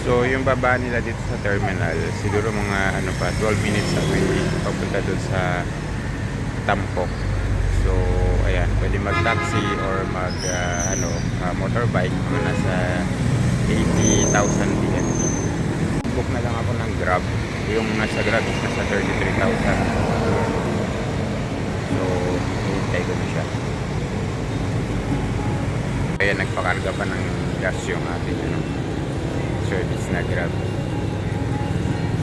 So yung baba nila dito sa terminal, siguro mga ano pa, 12 minutes away papunta doon sa Tampok. So ayan, pwede mag-taxi or mag motorbike kung nasa 80,000 PNP. Book na lang ako ng Grab. Yung nasa Grab is nasa 33,000. So hintay ko na siya. Kaya nagpakarga pa ng gas yung ating service na Grab.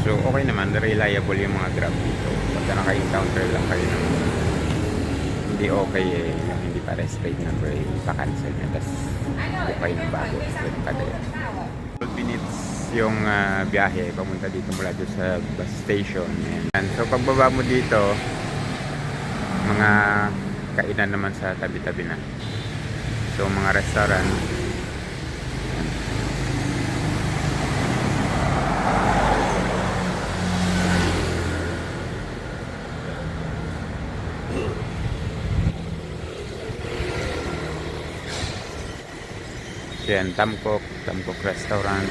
So okay naman, reliable yung mga Grab dito. Pagka naka-encounter lang kayo ng hindi okay yung hindi para plate number, pa-cancel na, tapos book kayo ng bago. Ganun kada yan. 12 minutes yung biyahe pamunta dito mula doon sa bus station. And so pagbaba mo dito, mga kainan naman sa tabi-tabi na. So mga restaurant. Yan, Tamkok Restaurant.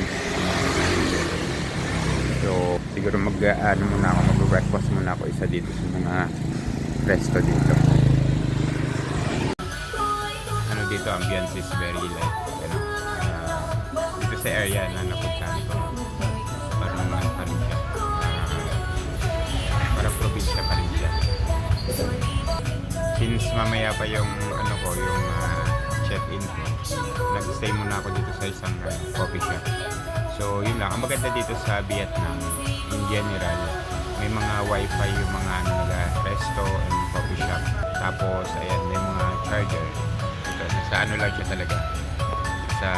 So siguro mag-breakfast muna ako isa dito sa mga resto dito. Ano dito, ambience is very light. Dito sa area na napuntahan ko, parang ano pa rin siya. Parang probinsya pa rin siya. Since mamaya pa yung check-in ko, nag-stay muna ako dito sa isang coffee shop. So yun lang, ang maganda dito sa Vietnam in general, may mga wifi yung mga resto and coffee shop. Tapos ayan, may mga charger. Ito, sa lang siya talaga, sa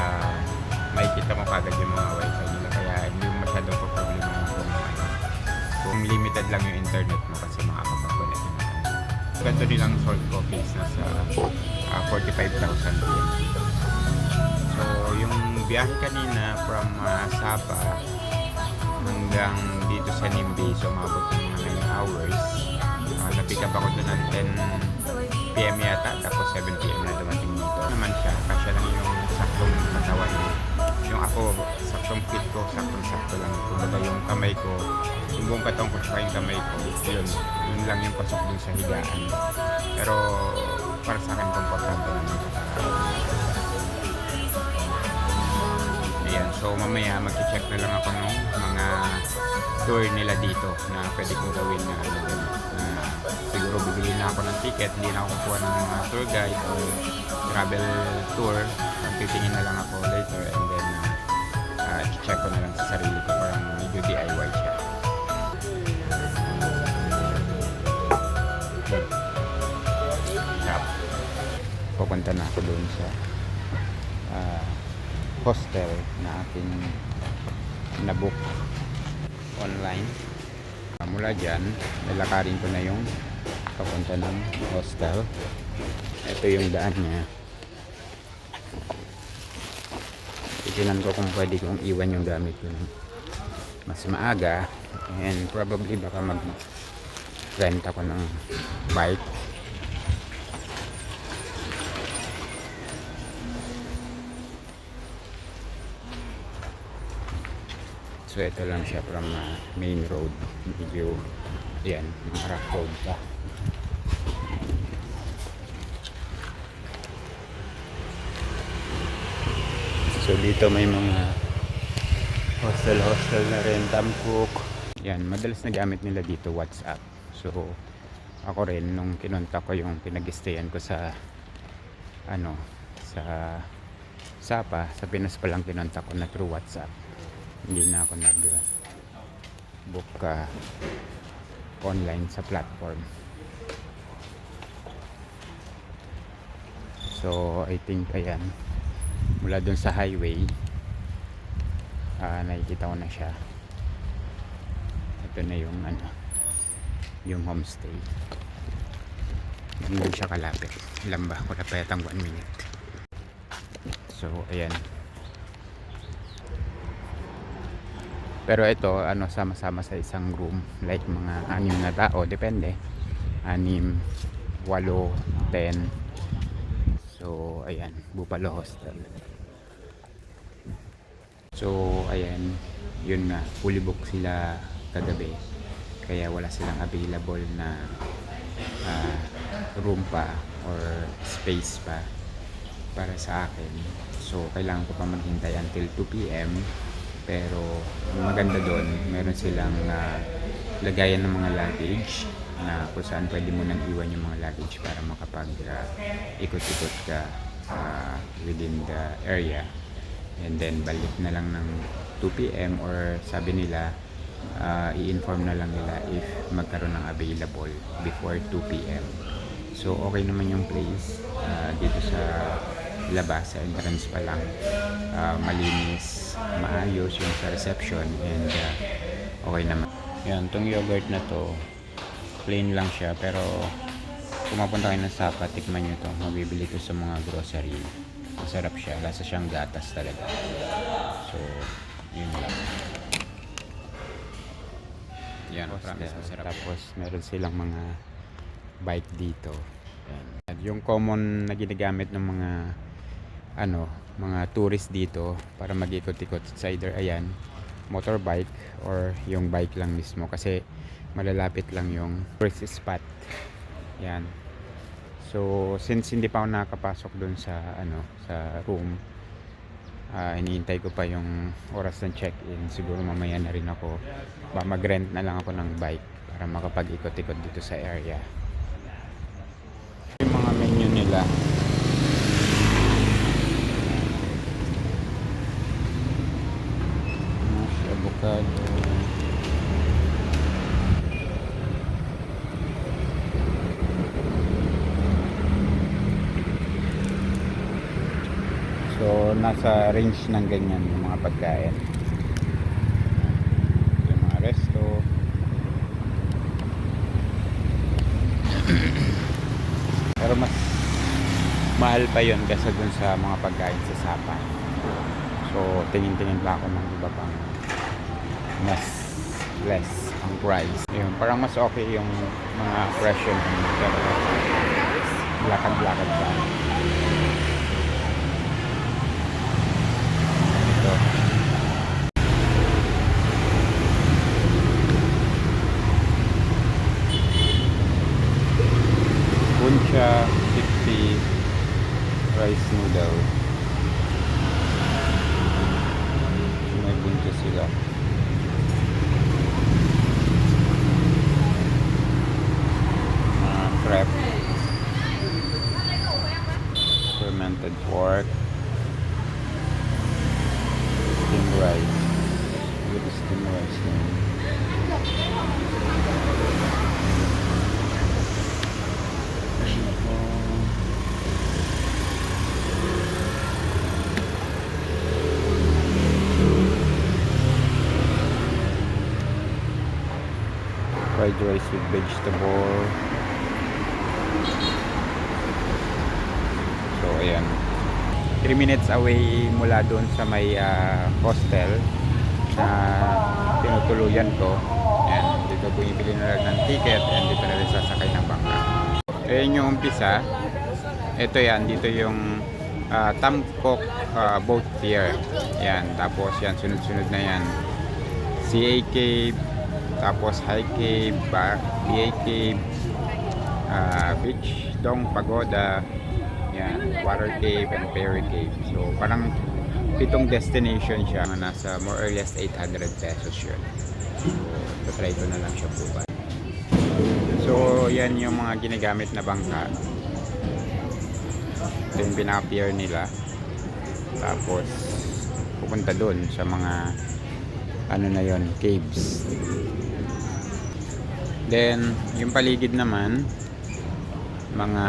makikita mo kagad yung mga wifi nila, kaya hindi mo masyadong problema kung limited lang yung internet mo kasi makakapag-connect na. Ganito nilang salt coffees nasa 45,000 yen. So yung biyahe kanina from Sapa hanggang dito sa Nimbi, so umabot ng mga 9 hours. Napick up ako doon ng 10 PM yata, tapos 7 PM na dumating dito. Naman siya, kasya lang yung saktong katawan. Yung ako, saktong fit ko, saktong-sakto lang. Kumbaga yung kamay ko, yung buong katong ko tsaka yung kamay ko, yun lang yung pasok dun sa higaan. Pero para sa akin, komportable naman. Ayan, so mamaya mag-check na lang ako ng mga tour nila dito na pwede kong gawin na siguro bibili na ako ng ticket, hindi na ako kukuha ng mga tour guide o travel tour. Titingin na lang ako later and then check ko na lang sa sarili ko, parang medyo DIY siya. Pupunta na ako doon sa hostel na aking nabook online. Mula dyan, lalakarin ko na yung papunta ng hostel. Ito yung daan niya. Titinan ko kung pwede kong iwan yung gamit ko mas maaga, and probably baka mag-rent ako ng bike. So ito lang siya from main road, medyo yan, rough road pa. So dito may mga hostel na rin, Tamkok. Yan, madalas na gamit nila dito WhatsApp. So ako rin nung kinontak ko yung pinag-stayan ko sa sa Sapa, sa Pinas pa lang kinontak ko na through WhatsApp. Hindi na ako nag-book online sa platform. So I think ayan, mula dun sa highway nakikita ko na siya. Ito na yung yung homestay. Hindi siya kalapit. Ilan ba? Wala pa yatang 1 minute. So ayan, pero ito sama-sama sa isang room, like mga 6 na tao, depende, 6, 8, 10. So ayan, Bupalo Hostel. So ayan, yun nga, fully book sila kagabi, kaya wala silang available na ah, room pa or space pa para sa akin. So kailangan ko pa maghintay until 2 p.m. Pero ang maganda doon, meron silang lagayan ng mga luggage na kung saan pwede mo nang iwan yung mga luggage para makapag ikot-ikot ka within the area. And then balik na lang ng 2 p.m. or sabi nila i-inform na lang nila if magkaroon ng available before 2 p.m. So okay naman yung place dito sa labas, sa entrance pa lang, malinis, maayos yung sa reception, and okay naman. Yan, tong yogurt na to plain lang siya, pero kung mapunta kayo ng Sapa, tikman nyo to, mabibili to sa mga grocery. Masarap siya, lasa siyang gatas talaga. So yun lang. Yan, promise masarap. Tapos meron silang mga bike dito. Yan. Yung common na ginagamit ng mga tourist dito para mag-ikot-ikot, it's either ayan, motorbike or yung bike lang mismo, kasi malalapit lang yung tourist spot. Yan. So since hindi pa ako nakakapasok doon sa sa room, hinihintay ko pa yung oras ng check-in. Siguro mamaya na rin ako mag-rent na lang ako ng bike para makapag-ikot-ikot dito sa area. Yung mga menu nila, avocado, so nasa range ng ganyan yung mga pagkain. Yung mga resto, pero mas mahal pa yun kasi dun sa mga pagkain sa Sapa. So tingin-tingin pa ako ng iba pang mas less ang price. Yun, parang mas okay yung mga presyo ng lakad-lakad pa. Ito. Buncha 50 rice noodle. May buncha sila. Crab, fermented pork, steamed rice. Look at steamed rice now. Fried rice with vegetable. So ayan, 3 minutes away mula doon sa may hostel na tinutuluyan ko. Ayan, dito bumibili na lang ng ticket, and dito na rin sasakay ng bangka. Ayan yung umpisa. Ito yan, dito yung Tamkok Boat Pier. Yan, tapos yan, sunod-sunod na yan. CA Cave, tapos High Cave, BA Cave, Beach Dong Pagoda, yan, Water Cave and Fairy Cave. So parang 7 destination siya, nasa more or less 800 pesos yun. So try ko na lang siya bukas. So yan yung mga ginagamit na bangka. Ito yung pinaka-pier nila. Tapos pupunta dun sa mga na yon, caves. Then yung paligid naman, mga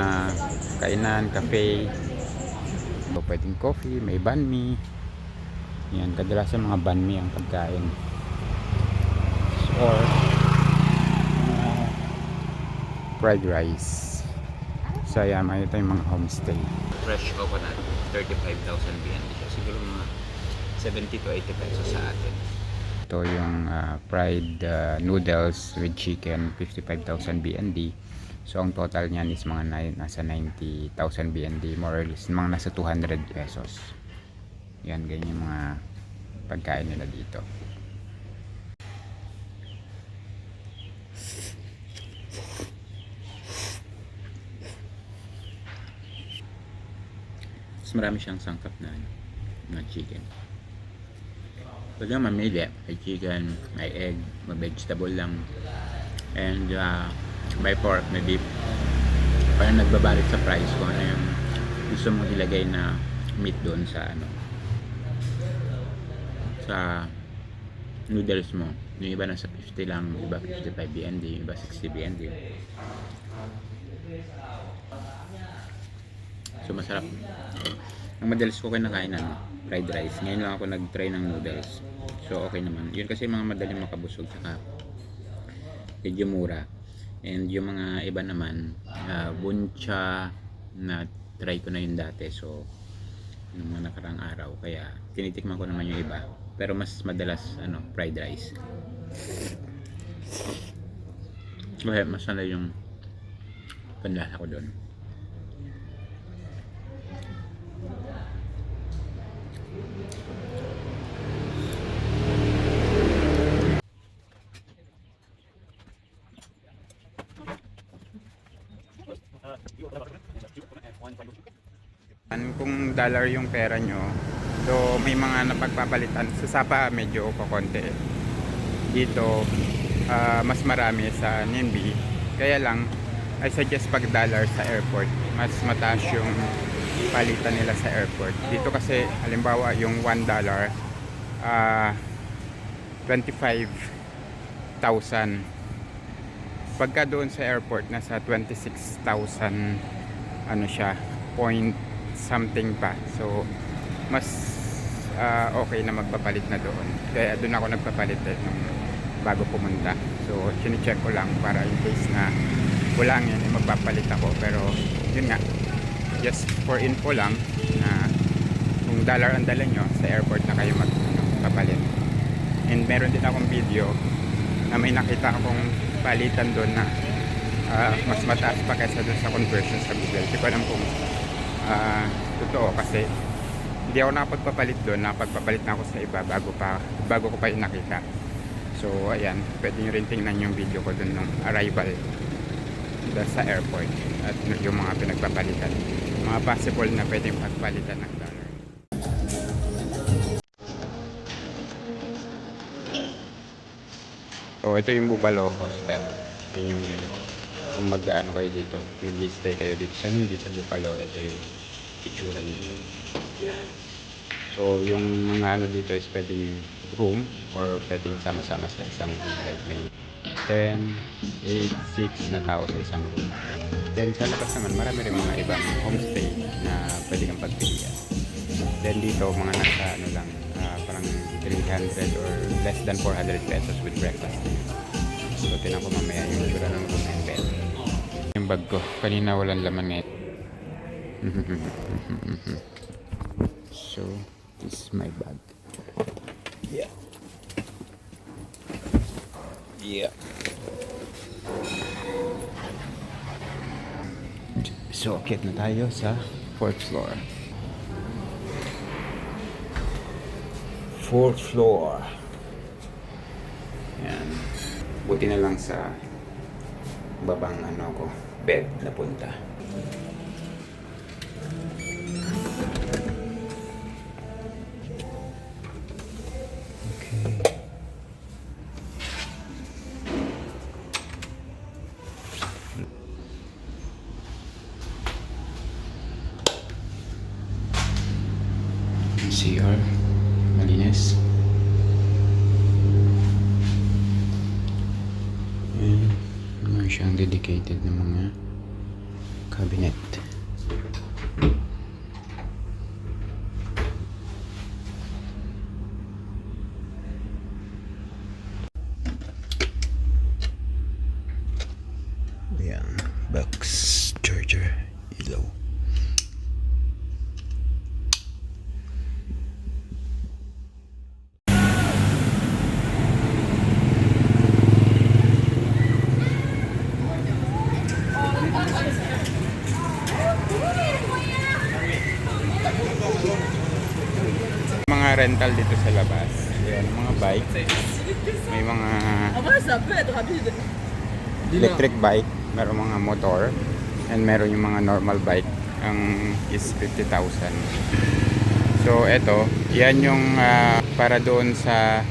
kainan, cafe. So, pwedeng coffee, may banh mi. Yan, kadalasan mga banh mi ang pagkain. Or fried rice. So yan, may ito yung mga homestay. Fresh coconut, 35,000 BND siya. Siguro mga 70 to 80 pesos sa atin. Ito yung fried noodles with chicken, 55,000 BND. So ang total niyan is mga nasa 90,000 BND, more or less mga nasa 200 pesos. Yan, ganyan mga pagkain nila dito. Mas marami siyang sangkap na chicken. Pwede naman mamili. May chicken, may egg, may vegetable lang, and may pork, may beef. Parang nagbabalit sa price kung ano yung gusto mong ilagay na meat doon sa sa noodles mo. Yung iba nasa 50 lang, yung iba 55 BND, yung iba 60 BND. So masarap. Ang madalas ko kinakain fried rice. Ngayon lang ako nag-try ng noodles. So okay naman. Yun kasi mga madaling makabusog, saka medyo mura. And yung mga iba naman, buncha, na try ko na yun dati. So yung mga nakarang araw, kaya tinitikman ko naman yung iba. Pero mas madalas fried rice. Kaya mas sanay yung panlasa ko doon. Kung dollar yung pera nyo, so may mga napagpapalitan. Sa Sapa medyo kakonti. Dito mas marami sa NIMBY. Kaya lang I suggest pag dollar sa airport, mas mataas yung palitan nila sa airport. Dito kasi halimbawa yung $1 25,000. Pagka doon sa airport nasa 26,000 siya, point something pa. So mas okay na magpapalit na doon. Kaya doon ako nagpapalit nung bago pumunta. So chine-check ko lang para in case na kulangin, magpapalit ako. Pero yun nga, just for info lang na kung dollar ang dala nyo, sa airport na kayo magpapalit. And meron din akong video na may nakita akong palitan doon na mas mataas pa kaysa doon sa conversion sa Google. Hindi ko alam kung totoo, kasi hindi ako nakapagpapalit doon. Nakapagpapalit na ako sa iba bago ko pa yung nakita. So ayan, pwede nyo rin tingnan yung video ko doon ng arrival sa airport at yung mga pinagpapalitan, mga possible na pwedeng pagpalitan ng dollar. So ito yung Bubalo Hostel. Yung kung mag-ano kayo dito, mag-stay kayo dito sa Bubalo, ito yung itsura dito. So yung mga dito is pwedeng room or pwedeng sama-sama sa isang room, like may 10, 8, 6 na tao sa isang room. Then sa labas naman marami rin mga ibang homestay na pwede kang pagpilian. Then dito mga nasa lang, parang 300 or less than 400 pesos with breakfast. So tinan ko mamaya yung itsura ng room and bed. Yung bag ko, kanina walang laman net. So this is my bag. Yeah. So akit na tayo sa 4th floor. 4th floor. Yan. Buti na lang sa babang bed na punta. CR, malinis. And meron siyang dedicated na mga cabinet. Ayan, box, charger, ilaw. Mga rental dito sa labas, bike. May mga Ça peut être rapide. electric bike, meron mga motor, and meron yung mga normal bike. Ang is 50,000. So eto, yan yung para doon sa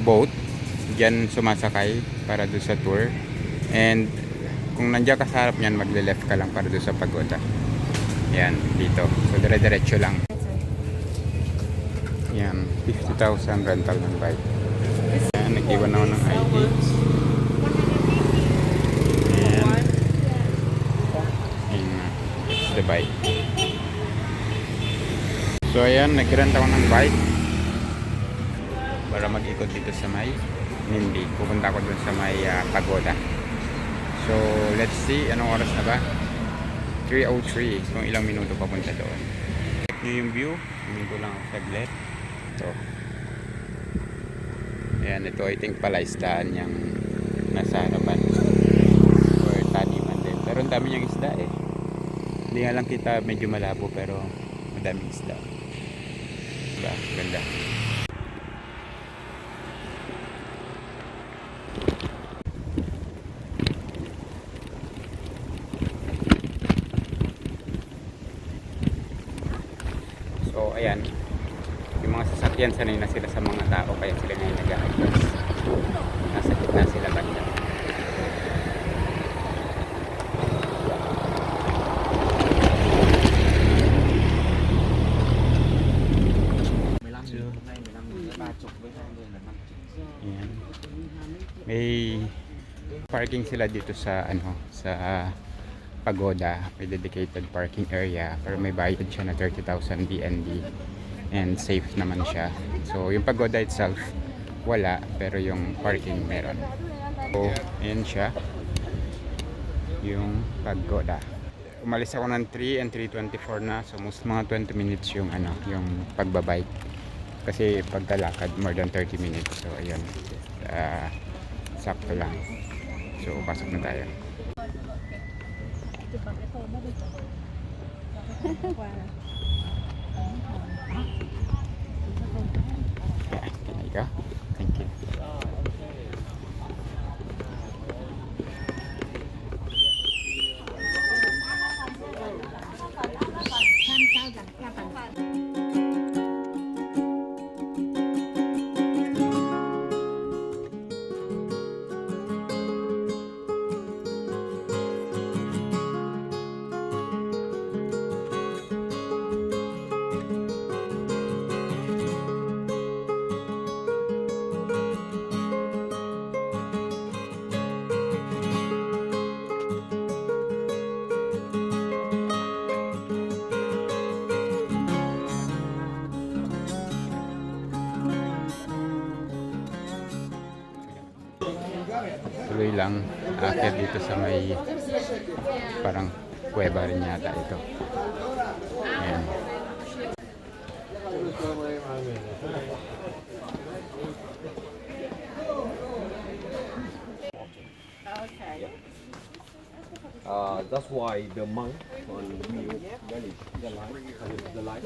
boat. Diyan sumasakay para doon sa tour. And kung nandiyan ka sa harap niyan, magle-left ka lang para doon sa pagoda. Yan, dito. So dire-diretso lang. Yan, 50,000 rental ng bike. Yan, nag-iwan ako ng ID. And it's the bike. So ayan, nag-rent ako ng bike para mag-ikot dito sa may Nindi. Pupunta ako dun sa may pagoda. So let's see, anong oras na ba? 3:03, kung ilang minuto papunta doon. Check nyo yung view, huminto lang ako saglit. Ito. Ayan, ito I think pala isdaan yung nasa harapan or taniman din. Pero ang dami niyang isda eh. Hindi nga lang kita, medyo malabo pero madaming isda. Diba? Ganda. So ayan, yung mga sasakyan sanay na sila sa mga tao kaya sila ngayon nag-a-adjust. Nasa gitna sila banda. Ayan. May parking sila dito sa sa pagoda, may dedicated parking area pero may bayad siya na 30,000 BND and safe naman siya. So yung pagoda itself wala pero yung parking meron. So ayan siya yung pagoda. Umalis ako ng 3 and 3:24 na, so most mga 20 minutes yung yung pagbabike kasi pagkalakad more than 30 minutes. So ayun, sakto lang. So pasok na tayo. Yeah, can I go? Thank you. Tuloy lang aakyat dito sa may parang kuweba rin yata ito. Ayan. That's why the monk on wheel the light.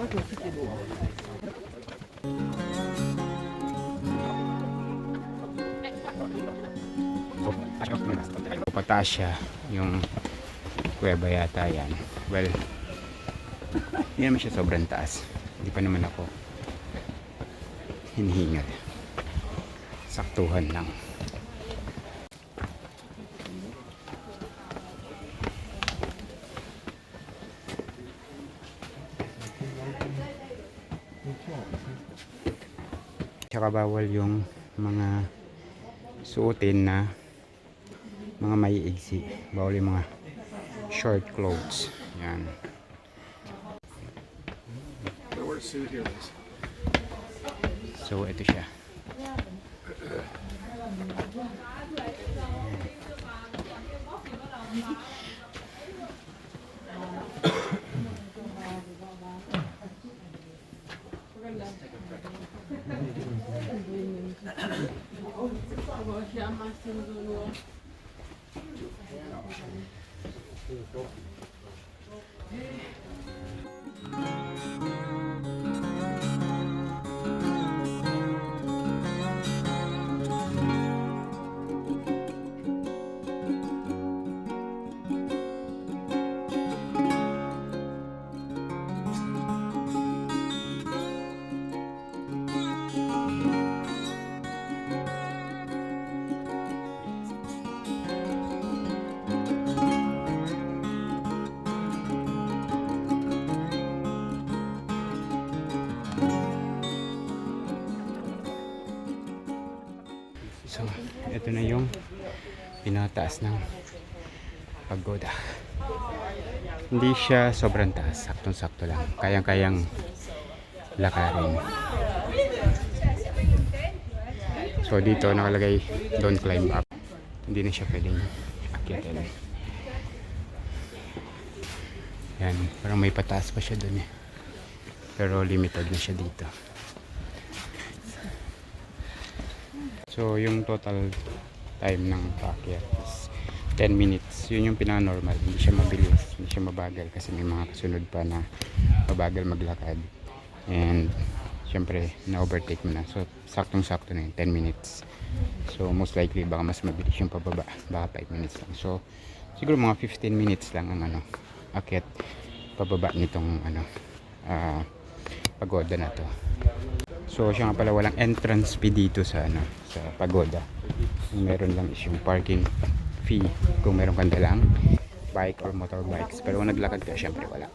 Pataas siya yung kuweba yata yan. Well, hindi naman siya sobrang taas. Hindi pa naman ako hinihingal. Saktuhan lang. Tsaka bawal yung mga suotin na mga maiigsi. Bawal yung mga short clothes. Yan. So ito siya. So, ito na yung pinataas ng pagoda. Hindi siya sobrang taas, saktong-sakto lang. Kayang-kayang lakarin. So, dito nakalagay, don't climb up. Hindi na siya pwedeng akyatin. Yan, parang may pataas pa siya dun eh. Pero limited na siya dito. So, yung total time ng paakyat is 10 minutes. Yun yung pinaka-normal. Hindi siya mabilis, hindi siya mabagal kasi may mga kasunod pa na mabagal maglakad. And, syempre, na-overtake mo na. So, saktong-sakto na yun, 10 minutes. So, most likely, baka mas mabilis yung pababa. Baka 5 minutes lang. So, siguro mga 15 minutes lang ang akyat pababa nitong pagoda na to. So, siya nga pala walang entrance fee dito sa sa pagoda. Meron lang is yung parking fee kung meron kang dalang bike or motorbikes. Pero kung naglakad ka, syempre wala.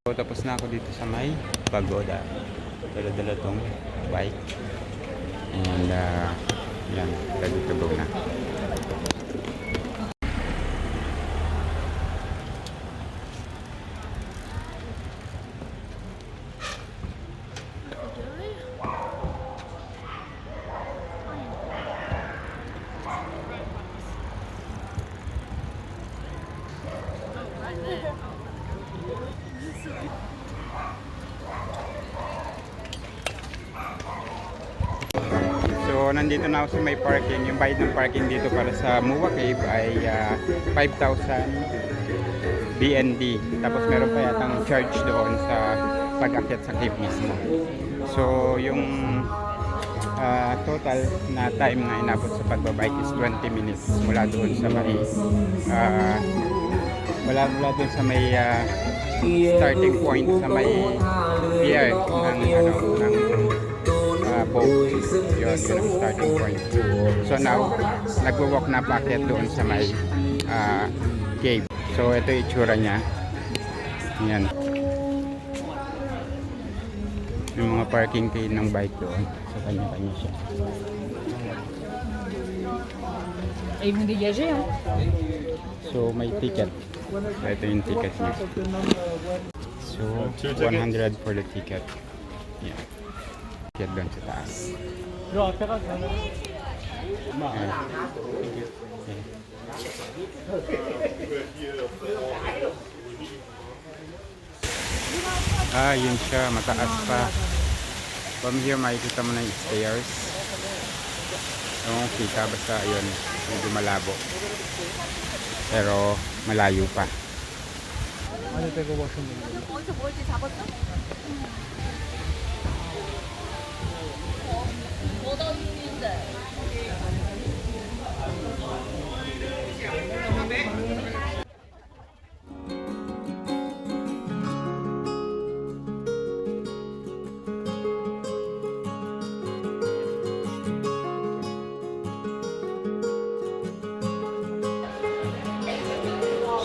So, tapos na ako dito sa may pagoda. Dala-dala tong bike. And, yan, ready to go na. So, nandito na ako sa may parking. Yung bayad ng parking dito para sa Muwa Cave ay 5,000 BND. Tapos meron pa yatang charge doon sa pag-akyat sa cave mismo. So, yung total na time na inabot sa pagbabike is 20 minutes mula doon sa may mula doon sa may starting point sa may pier ng boat. Yun ang starting point. So now, nagwo-walk na paakyat doon sa may cave. So ito yung itsura niya. Yan. Yung mga parking fee ng bike doon. So kanya-kanya siya. Et ils vont dégager, hein. So may ticket. So ito yung ticket niya. So 100 for the ticket. Yeah. Ticket doon sa taas. Yun siya, mataas pa. From here makikita mo na yung stairs. Yung kita, basta yun, medyo malabo. Pero malayo pa.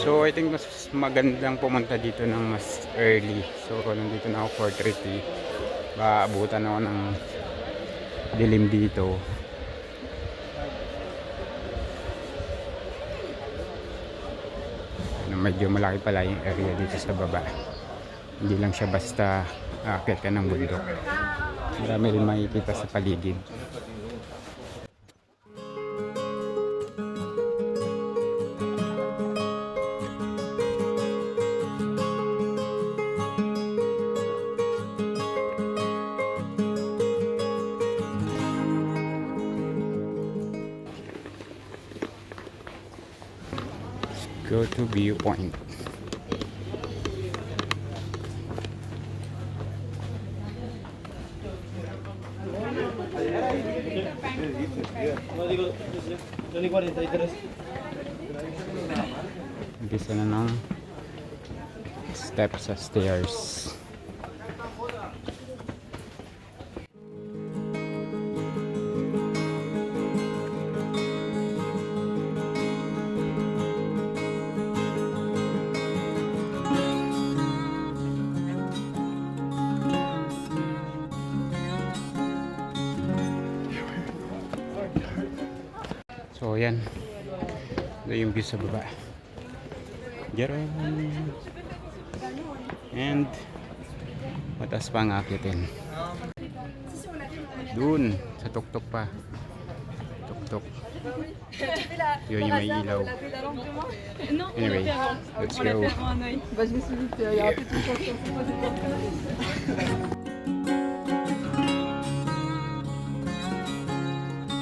So I think mas magandang pumunta dito ng mas early. So nandito na ako 4:30. Abutan ako ng dilim dito. Medyo malaki pala yung area dito sa baba. Hindi lang siya basta aakyat ka ng bundok. Marami rin makikita sa paligid. Go to viewpoint. Umpisa na ng steps sa stairs. So yan. Ito yung view sa baba. Jaron. And mataas pa ang akitin. Doon sa tuktok pa. Tuktok. Yun yung may ilaw. Anyway, let's go. Bah, je me suis dit qu'il y aura plus de chance sur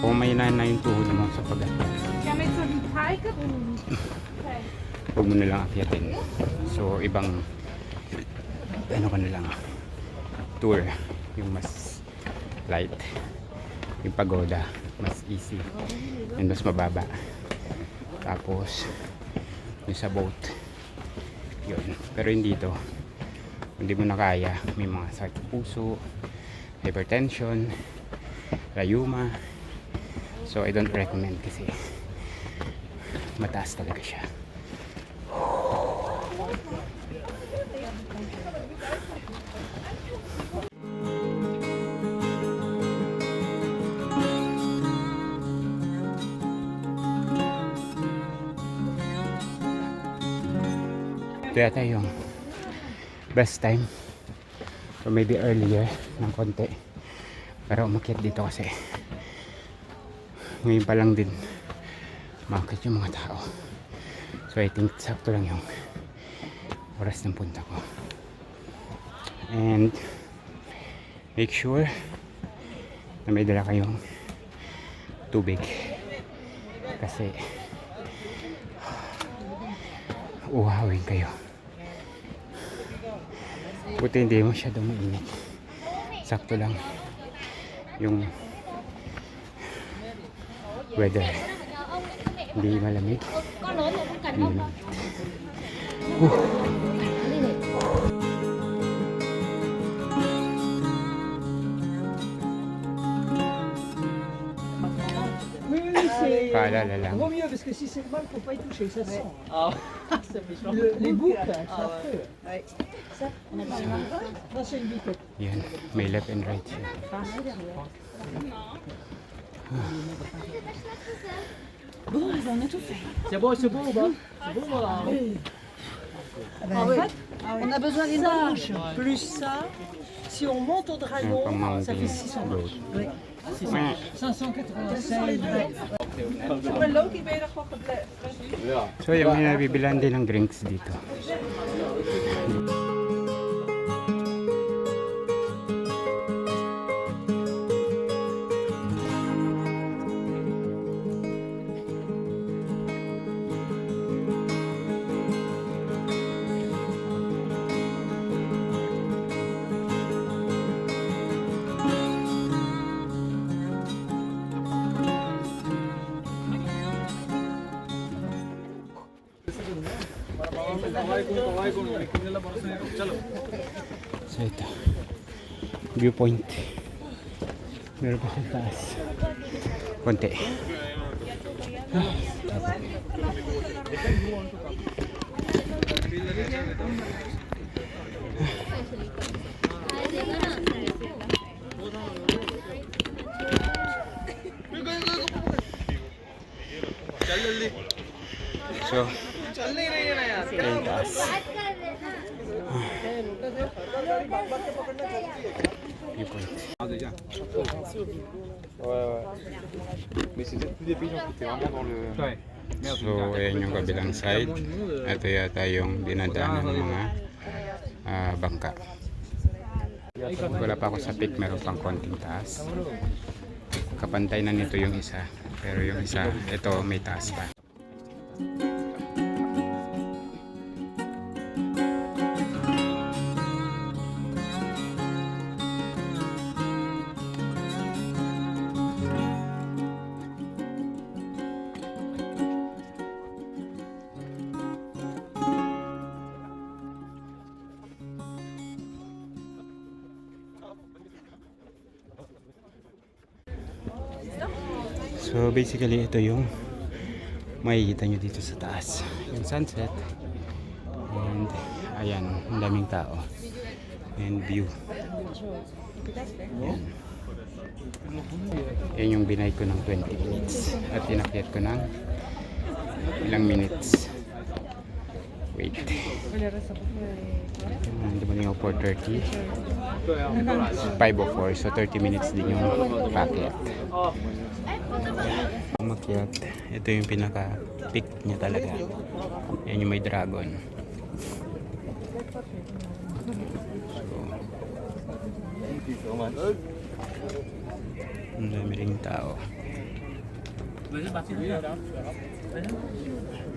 Kung may na yung tuhod mo sa pag-akyat, huwag mo nalang akyatin. So, ibang ano ka na lang tour, yung mas light, yung pagoda mas easy and mas mababa. Tapos yung sa boat yun, pero hindi to, hindi mo na kaya, may mga sakit sa puso, hypertension, rayuma. So I don't recommend kasi mataas talaga siya. Ito yata yung best time or maybe earlier ng konti para umakyat dito kasi ngayon pa lang din umakyat yung mga tao. So I think sakto lang yung oras ng punta ko. And make sure na may dala kayong tubig kasi uhawin kayo. Buti hindi masyadong mainit. Sakto lang yung weather. Hindi malamig. Hindi mainit. Oui, oui, c'est. Paalala lang. Vaut mieux parce que si c'est le mal, faut pas y toucher, ça se sent. Ah, c'est méchant. Les boucles, ça peut. Ça, non, c'est une bicoque. Yan, may left and right siya. C'est bon ou pas? C'est bon, voilà. On a besoin d'une bouche. Plus ça, si on monte au Yan, dragon, pang ça mountain fait 600. road. Oui. Meh. 596. So yan, may nabibilan din ng drinks dito. So ito, viewpoint. Meron pa sa taas. Konti. So, ito yung taas. Viewpoint. Mais c'était tous des paysans qui étaient vraiment dans le. Ouais. So, ayan yung kabilang side. Ito yata yung dinadaanan ng mga bangka. Wala pa ako sa peak, meron pang konting taas. Kapantay na nito yung isa. Pero yung isa, ito may taas pa. So basically ito yung makikita nyo dito sa taas, yung sunset, and ayan, ang daming tao and view. Ayan. Yan yung binay ko ng 20 minutes. At inakyat ko ng ilang minutes. Wait. Dumating ako 4:30. 5:04. So 30 minutes din yung packet. Umakyat. Ito yung pinaka-peak niya talaga. Yan yung may dragon. So, ang dami ring tao.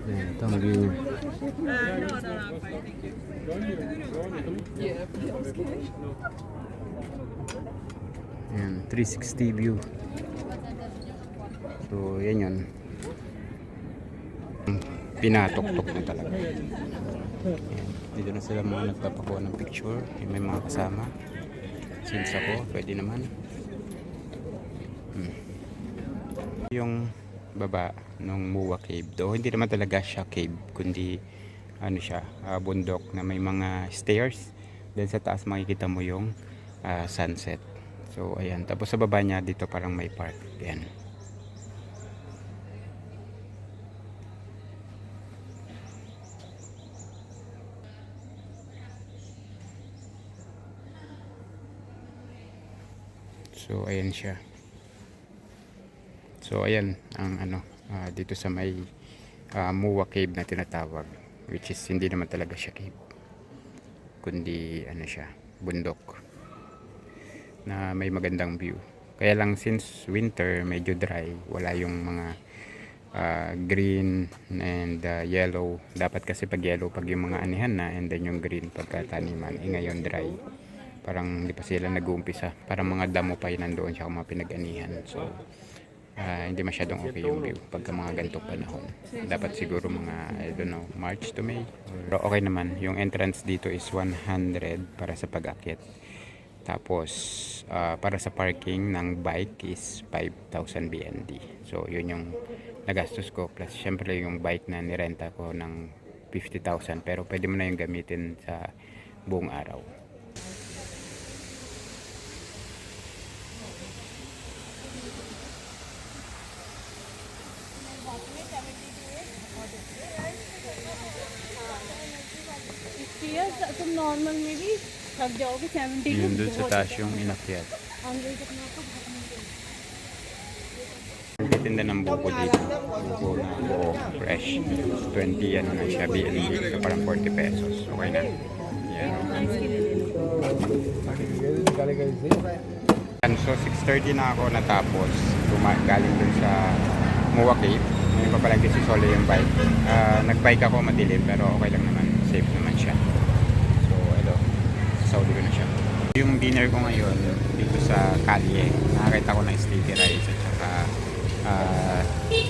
Ito ang view. Ayan, 360 view. So, yan yun. Pinatok-tok na talaga. Ayan. Dito na sila mga nagpapakuha ng picture. May mga kasama. Since ako, pwede naman. Yung baba ng Muwa Cave, do hindi naman talaga siya cave, kundi ano siya, bundok na may mga stairs. Then sa taas makikita mo yung sunset. So ayan, tapos sa baba niya dito parang may park. Ayan. So ayan siya. So ayan ang ano dito sa may Muwa Cave na tinatawag, which is hindi naman talaga siya cave, kundi ano siya, bundok na may magandang view. Kaya lang since winter medyo dry, wala yung mga green and yellow. Dapat kasi pag yellow pag yung mga anihan na, and then yung green pagka taniman. Ngayon dry, parang hindi pa sila nag-uumpisa, parang mga damo pa yun nandoon siya kung mga pinag-anihan. So hindi masyadong okay yung view pagka mga ganitong panahon. Dapat siguro mga I don't know, March to May. Pero okay naman, yung entrance dito is 100 para sa pag-akyat. Tapos para sa parking ng bike is 5,000 BND. So yun yung nagastos ko, plus syempre yung bike na nirenta ko ng 50,000, pero pwede mo na yung gamitin sa buong araw. तुम नॉर्मल में भी थक जाओगे 70 Yun dun sa taas yung inakyat. Nagtitinda ng buko dito. Buko na buko fresh. 20 ano na siya, BNB. So parang 40 pesos. Okay na. Yan. So 6:30 na ako natapos. Galing dun sa Muwa Cave. Ngayon pa pala si Solo yung bike. Nagbike ako madilim pero okay lang naman. Safe naman siya. So ito, sasauli ko na siya. Yung dinner ko ngayon dito sa Kalye, nakakita ko ng sticky rice at saka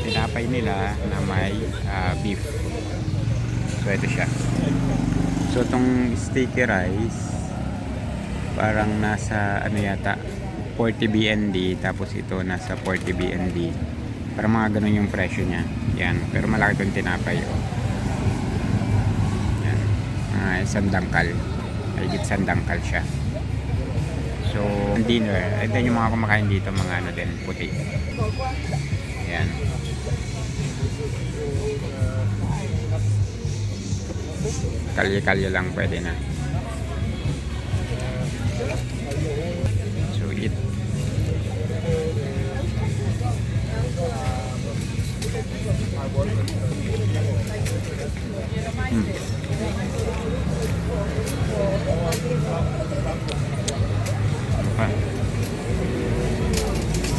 tinapay nila na may beef. So ito siya. So itong sticky rice parang nasa ano yata 40 BND, tapos ito nasa 40 BND. Parang mga ganun yung presyo niya. Yan, pero malaki itong tinapay yan. Isang dangkal. Higit isang dangkal siya. So, dinner. Ito yung mga kumakain dito, mga ano din, puti. Yan. Kalye-kalye lang pwede na. So, eat.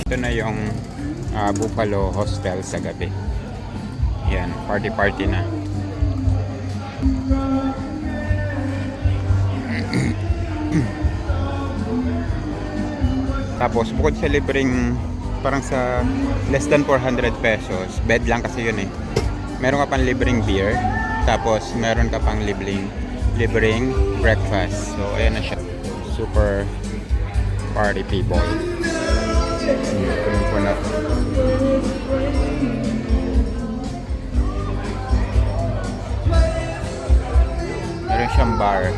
Ito na yung Buffalo Hostel sa gabi. Yan, party na. Tapos bukod sa libreng, parang sa less than 400 pesos, bed lang kasi yun eh, meron ka pang libreng beer, tapos meron ka pang libreng breakfast. So ayan na siya, super party people. Punong na. Meron siyang bar.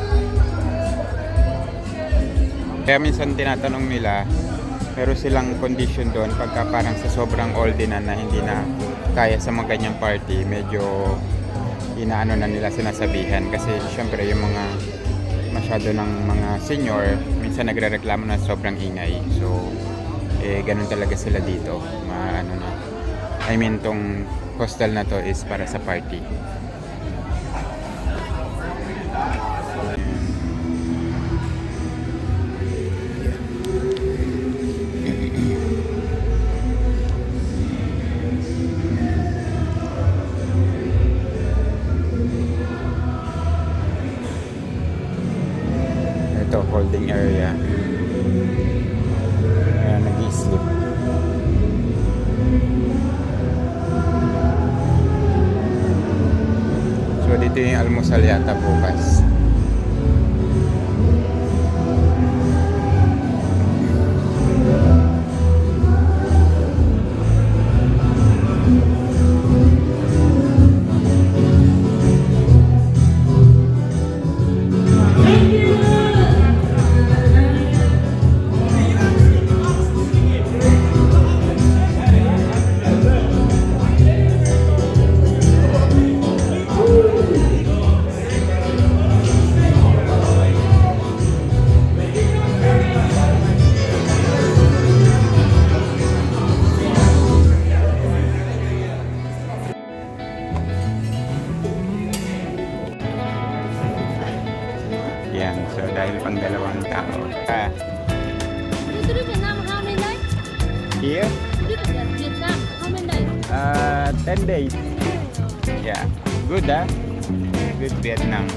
Kaya minsan tinatanong nila Pero silang condition doon pagka parang sa sobrang oldie na hindi na kaya sa mga ganyang party, medyo inaano na nila sinasabihan kasi syempre yung mga masyado ng mga senior minsan nagrereklamo na sobrang ingay. So ganun talaga sila dito. Ano na. I mean tong hostel na to is para sa party. Ito, holding area. Ayan, nag-i-sleep. So, dito yung almusal yata bukas. Yan, so dahil pang dalawang tao. You to Vietnam how many days? Here, You to Vietnam how many days? 10 days. Yeah, good Good Vietnam.